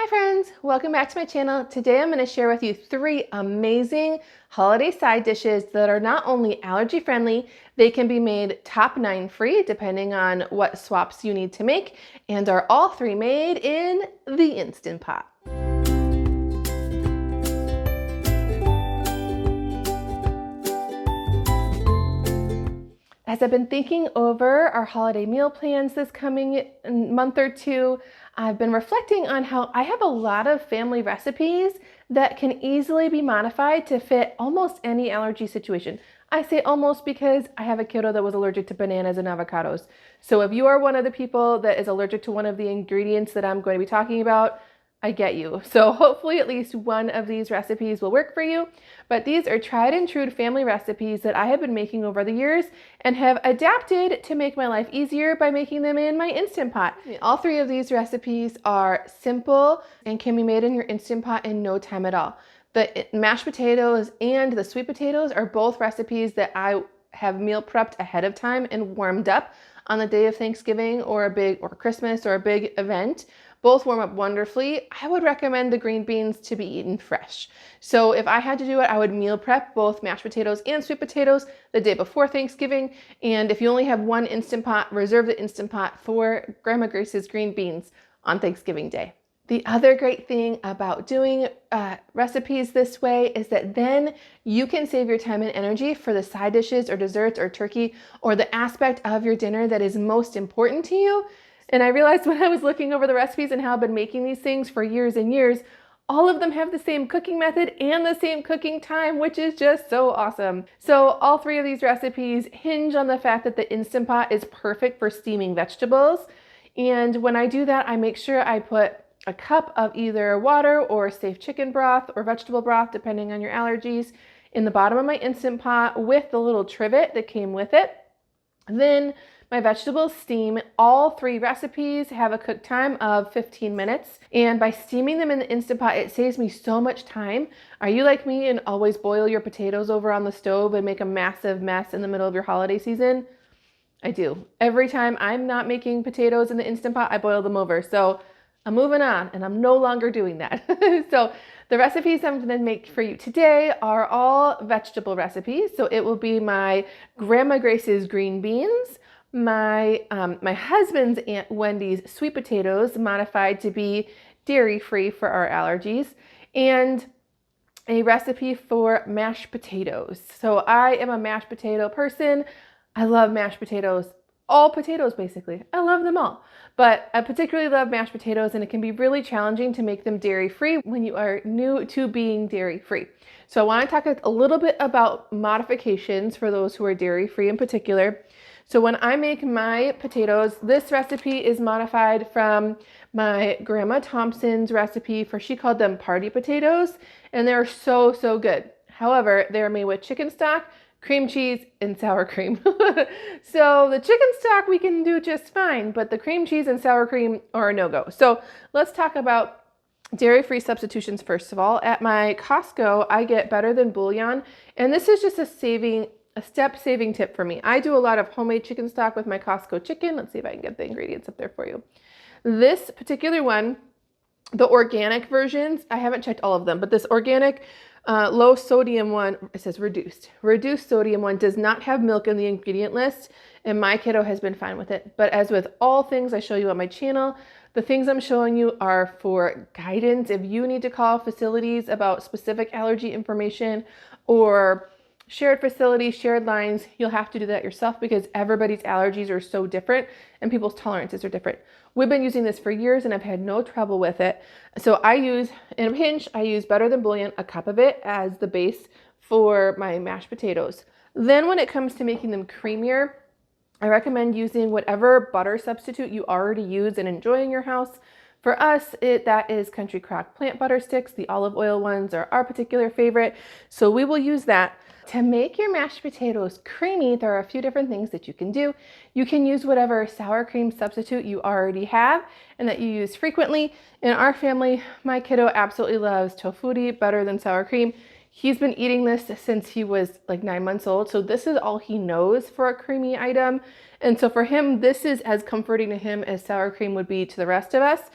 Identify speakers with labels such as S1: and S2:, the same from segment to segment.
S1: Hi friends, welcome back to my channel. Today I'm going to share with you 3 amazing holiday side dishes that are not only allergy friendly, they can be made top 9 free depending on what swaps you need to make, and are all 3 made in the Instant Pot. As I've been thinking over our holiday meal plans this coming month or two, I've been reflecting on how I have a lot of family recipes that can easily be modified to fit almost any allergy situation. I say almost because I have a kiddo that was allergic to bananas and avocados. So if you are one of the people that is allergic to one of the ingredients that I'm going to be talking about, I get you. So hopefully at least one of these recipes will work for you. But these are tried and true family recipes that I have been making over the years and have adapted to make my life easier by making them in my Instant Pot. All 3 of these recipes are simple and can be made in your Instant Pot in no time at all. The mashed potatoes and the sweet potatoes are both recipes that I have meal prepped ahead of time and warmed up on the day of Thanksgiving or Christmas or a big event. Both warm up wonderfully. I would recommend the green beans to be eaten fresh. So if I had to do it, I would meal prep both mashed potatoes and sweet potatoes the day before Thanksgiving. And if you only have one Instant Pot, reserve the Instant Pot for Grandma Grace's green beans on Thanksgiving Day. The other great thing about doing recipes this way is that then you can save your time and energy for the side dishes or desserts or turkey or the aspect of your dinner that is most important to you. And I realized when I was looking over the recipes and how I've been making these things for years and years, all of them have the same cooking method and the same cooking time, which is just so awesome. So all 3 of these recipes hinge on the fact that the Instant Pot is perfect for steaming vegetables. And when I do that, I make sure I put a cup of either water or safe chicken broth or vegetable broth, depending on your allergies, in the bottom of my Instant Pot with the little trivet that came with it. Then my vegetables steam. All 3 recipes have a cook time of 15 minutes. And by steaming them in the Instant Pot, it saves me so much time. Are you like me and always boil your potatoes over on the stove and make a massive mess in the middle of your holiday season? I do. Every time I'm not making potatoes in the Instant Pot, I boil them over. So I'm moving on and I'm no longer doing that. So the recipes I'm going to make for you today are all vegetable recipes. So it will be my Grandma Grace's green beans, my husband's Aunt Wendy's sweet potatoes modified to be dairy-free for our allergies, and a recipe for mashed potatoes. So I am a mashed potato person. I love mashed potatoes. All potatoes, basically. I love them all. But I particularly love mashed potatoes, and it can be really challenging to make them dairy-free when you are new to being dairy-free. So I want to talk a little bit about modifications for those who are dairy-free in particular. So when I make my potatoes, this recipe is modified from my Grandma Thompson's recipe for, she called them party potatoes, and they're so, so good. However, they're made with chicken stock, cream cheese, and sour cream. So the chicken stock we can do just fine, but the cream cheese and sour cream are a no-go. So let's talk about dairy-free substitutions first of all. At my Costco, I get Better Than Bouillon, and this is just a step saving tip for me. I do a lot of homemade chicken stock with my Costco chicken. Let's see if I can get the ingredients up there for you. This particular one, the organic versions, I haven't checked all of them, but this organic low sodium one, it says reduced sodium one, does not have milk in the ingredient list, and my kiddo has been fine with it. But as with all things I show you on my channel, the things I'm showing you are for guidance. If you need to call facilities about specific allergy information or shared facilities, shared lines, you'll have to do that yourself because everybody's allergies are so different and people's tolerances are different. We've been using this for years and I've had no trouble with it. So I use, in a pinch, I use Better Than Bouillon, a cup of it as the base for my mashed potatoes. Then when it comes to making them creamier, I recommend using whatever butter substitute you already use and enjoy in your house. For us, that is Country Crock plant butter sticks. The olive oil ones are our particular favorite. So we will use that. To make your mashed potatoes creamy, there are a few different things that you can do. You can use whatever sour cream substitute you already have and that you use frequently. In our family, my kiddo absolutely loves tofutti better than sour cream. He's been eating this since he was like 9 months old, so this is all he knows for a creamy item. And so for him, this is as comforting to him as sour cream would be to the rest of us.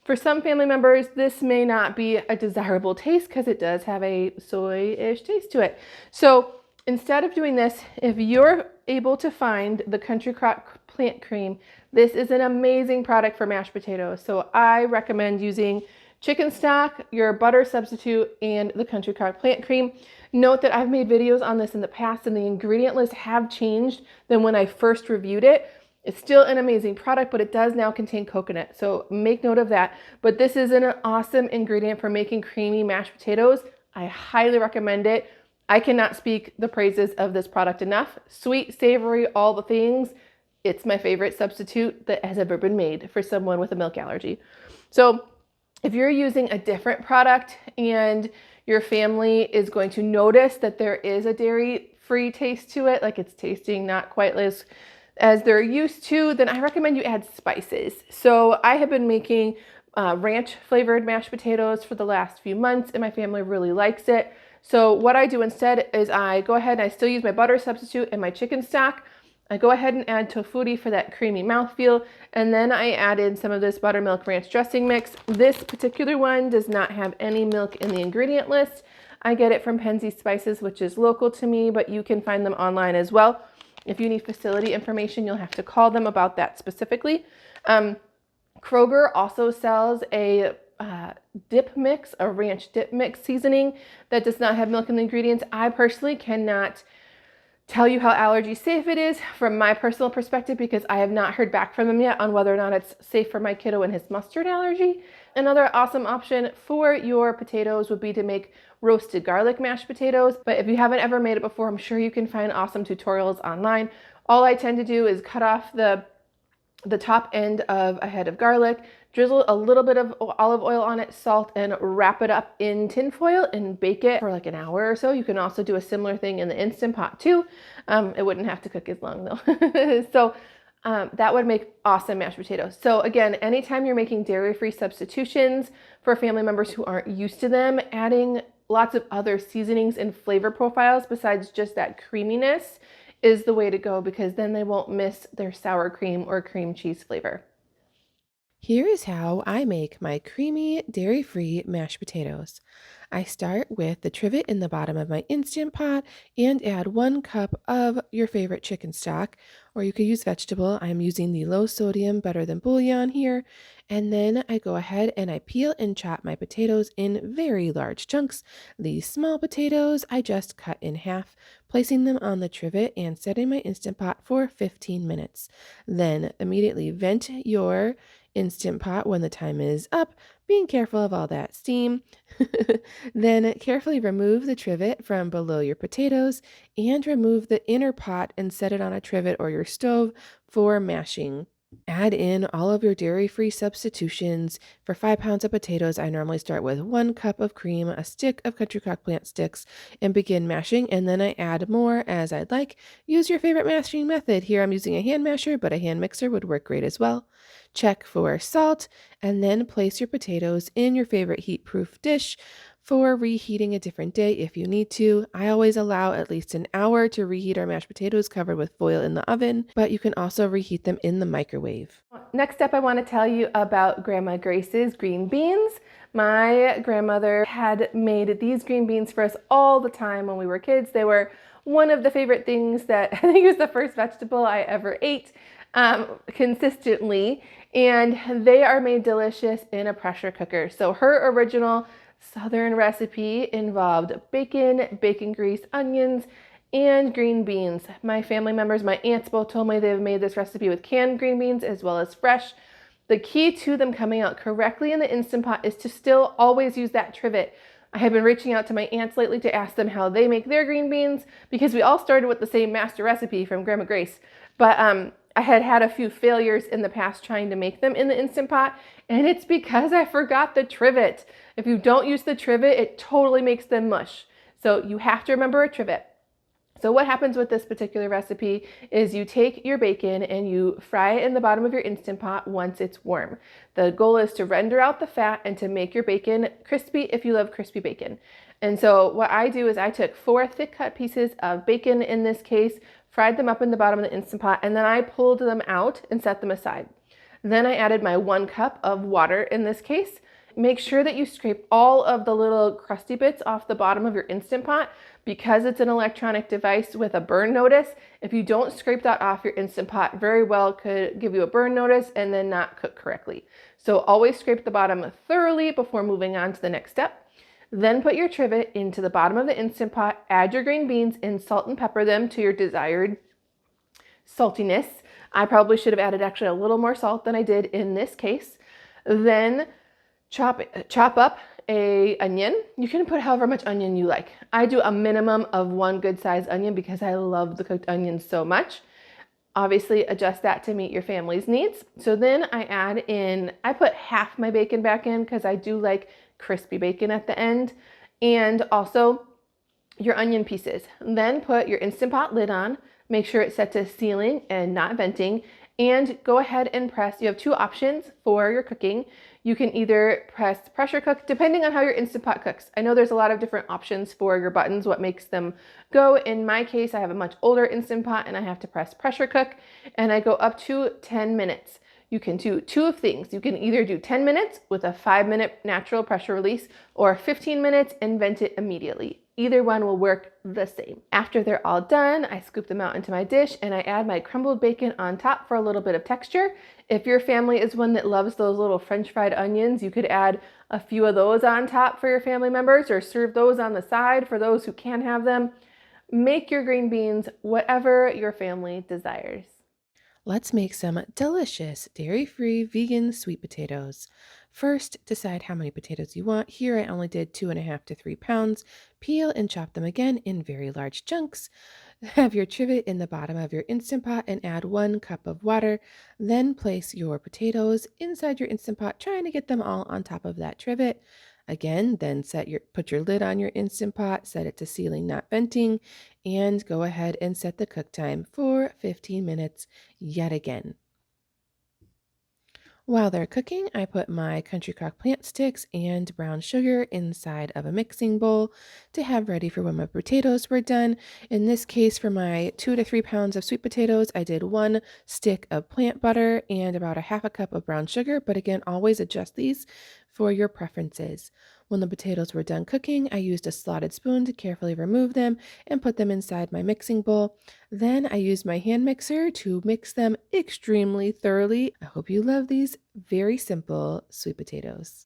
S1: For some family members, this may not be a desirable taste because it does have a soy-ish taste to it. So instead of doing this, if you're able to find the Country Crock plant cream, this is an amazing product for mashed potatoes. So I recommend using chicken stock, your butter substitute, and the Country Crock plant cream. Note that I've made videos on this in the past and the ingredient list have changed than when I first reviewed it. It's still an amazing product, but it does now contain coconut. So make note of that. But this is an awesome ingredient for making creamy mashed potatoes. I highly recommend it. I cannot speak the praises of this product enough. Sweet, savory, all the things. It's my favorite substitute that has ever been made for someone with a milk allergy. So if you're using a different product and your family is going to notice that there is a dairy-free taste to it, like it's tasting not quite as they're used to, then I recommend you add spices. So I have been making ranch flavored mashed potatoes for the last few months and my family really likes it. So what I do instead is I go ahead and I still use my butter substitute and my chicken stock. I go ahead and add tofutti for that creamy mouthfeel, and then I add in some of this buttermilk ranch dressing mix. This particular one does not have any milk in the ingredient list. I get it from Penzi Spices, which is local to me, but you can find them online as well. If you need facility information, you'll have to call them about that specifically. Kroger also sells a dip mix, a ranch dip mix seasoning that does not have milk in the ingredients. I personally cannot tell you how allergy safe it is from my personal perspective because I have not heard back from them yet on whether or not it's safe for my kiddo and his mustard allergy. Another awesome option for your potatoes would be to make roasted garlic mashed potatoes. But if you haven't ever made it before, I'm sure you can find awesome tutorials online. All I tend to do is cut off the top end of a head of garlic, drizzle a little bit of olive oil on it, salt, and wrap it up in tin foil and bake it for like an hour or so. You can also do a similar thing in the Instant Pot too. It wouldn't have to cook as long though. So that would make awesome mashed potatoes. So again, anytime you're making dairy-free substitutions for family members who aren't used to them, adding lots of other seasonings and flavor profiles besides just that creaminess is the way to go because then they won't miss their sour cream or cream cheese flavor. Here is how I make my creamy, dairy-free mashed potatoes. I start with the trivet in the bottom of my Instant Pot and add 1 cup of your favorite chicken stock, or you could use vegetable. I'm using the low sodium Better Than Bouillon here. And then I go ahead and I peel and chop my potatoes in very large chunks. These small potatoes I just cut in half, placing them on the trivet and setting my Instant Pot for 15 minutes. Then immediately vent your Instant Pot when the time is up, being careful of all that steam. Then carefully remove the trivet from below your potatoes and remove the inner pot and set it on a trivet or your stove for mashing. Add in all of your dairy-free substitutions. For 5 pounds of potatoes, I normally start with 1 cup of cream, a stick of Country Crock plant sticks, and begin mashing, and then I add more as I'd like. Use your favorite mashing method. Here I'm using a hand masher, but a hand mixer would work great as well. Check for salt, and then place your potatoes in your favorite heat-proof dish for reheating a different day if you need to. I always allow at least an hour to reheat our mashed potatoes covered with foil in the oven, but you can also reheat them in the microwave. Next up, I want to tell you about Grandma Grace's green beans. My grandmother had made these green beans for us all the time when we were kids. They were one of the favorite things that I think was the first vegetable I ever ate consistently, and they are made delicious in a pressure cooker. So her original Southern recipe involved bacon, bacon grease, onions, and green beans. My family members, my aunts both told me they've made this recipe with canned green beans as well as fresh. The key to them coming out correctly in the Instant Pot is to still always use that trivet. I have been reaching out to my aunts lately to ask them how they make their green beans because we all started with the same master recipe from Grandma Grace. But I had had a few failures in the past trying to make them in the Instant Pot, and it's because I forgot the trivet. If you don't use the trivet, it totally makes them mush. So you have to remember a trivet. So what happens with this particular recipe is you take your bacon and you fry it in the bottom of your Instant Pot once it's warm. The goal is to render out the fat and to make your bacon crispy if you love crispy bacon. And so what I do is I took 4 thick cut pieces of bacon in this case, fried them up in the bottom of the Instant Pot, and then I pulled them out and set them aside. Then I added my 1 cup of water in this case. Make sure that you scrape all of the little crusty bits off the bottom of your Instant Pot because it's an electronic device with a burn notice. If you don't scrape that off, your Instant Pot very well could give you a burn notice and then not cook correctly. So always scrape the bottom thoroughly before moving on to the next step. Then put your trivet into the bottom of the Instant Pot, add your green beans and salt and pepper them to your desired saltiness. I probably should have added actually a little more salt than I did in this case. Then chop up an onion. You can put however much onion you like. I do a minimum of 1 good sized onion because I love the cooked onions so much. Obviously adjust that to meet your family's needs. So then I put half my bacon back in because I do like crispy bacon at the end, and also your onion pieces. Then put your Instant Pot lid on, make sure it's set to sealing and not venting, and go ahead and press. You have 2 options for your cooking. You can either press pressure cook, depending on how your Instant Pot cooks. I know there's a lot of different options for your buttons, what makes them go. In my case, I have a much older Instant Pot and I have to press pressure cook, and I go up to 10 minutes. You can do 2 things. You can either do 10 minutes with a 5-minute natural pressure release or 15 minutes and vent it immediately. Either one will work the same. After they're all done, I scoop them out into my dish and I add my crumbled bacon on top for a little bit of texture. If your family is one that loves those little French fried onions, you could add a few of those on top for your family members or serve those on the side for those who can have them. Make your green beans whatever your family desires.
S2: Let's make some delicious dairy-free vegan sweet potatoes. First, decide how many potatoes you want. Here I only did 2.5 to 3 pounds. Peel and chop them again in very large chunks. Have your trivet in the bottom of your Instant Pot and add 1 cup of water. Then place your potatoes inside your Instant Pot, trying to get them all on top of that trivet. Again, then put your lid on your Instant Pot, set it to sealing, not venting, and go ahead and set the cook time for 15 minutes yet again. While they're cooking, I put my Country Crock plant sticks and brown sugar inside of a mixing bowl to have ready for when my potatoes were done. In this case, for my 2 to 3 pounds of sweet potatoes, I did 1 stick of plant butter and about a half a cup of brown sugar, but again, always adjust these for your preferences. When the potatoes were done cooking, I used a slotted spoon to carefully remove them and put them inside my mixing bowl. Then I used my hand mixer to mix them extremely thoroughly. I hope you love these very simple sweet potatoes.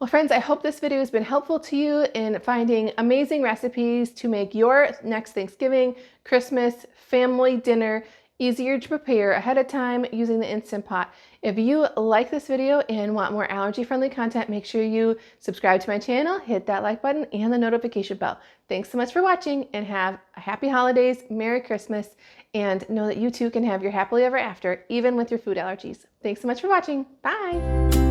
S1: Well, friends, I hope this video has been helpful to you in finding amazing recipes to make your next Thanksgiving, Christmas, family dinner easier to prepare ahead of time using the Instant Pot. If you like this video and want more allergy-friendly content, make sure you subscribe to my channel, hit that like button and the notification bell. Thanks so much for watching and have a happy holidays, Merry Christmas, and know that you too can have your happily ever after, even with your food allergies. Thanks so much for watching. Bye.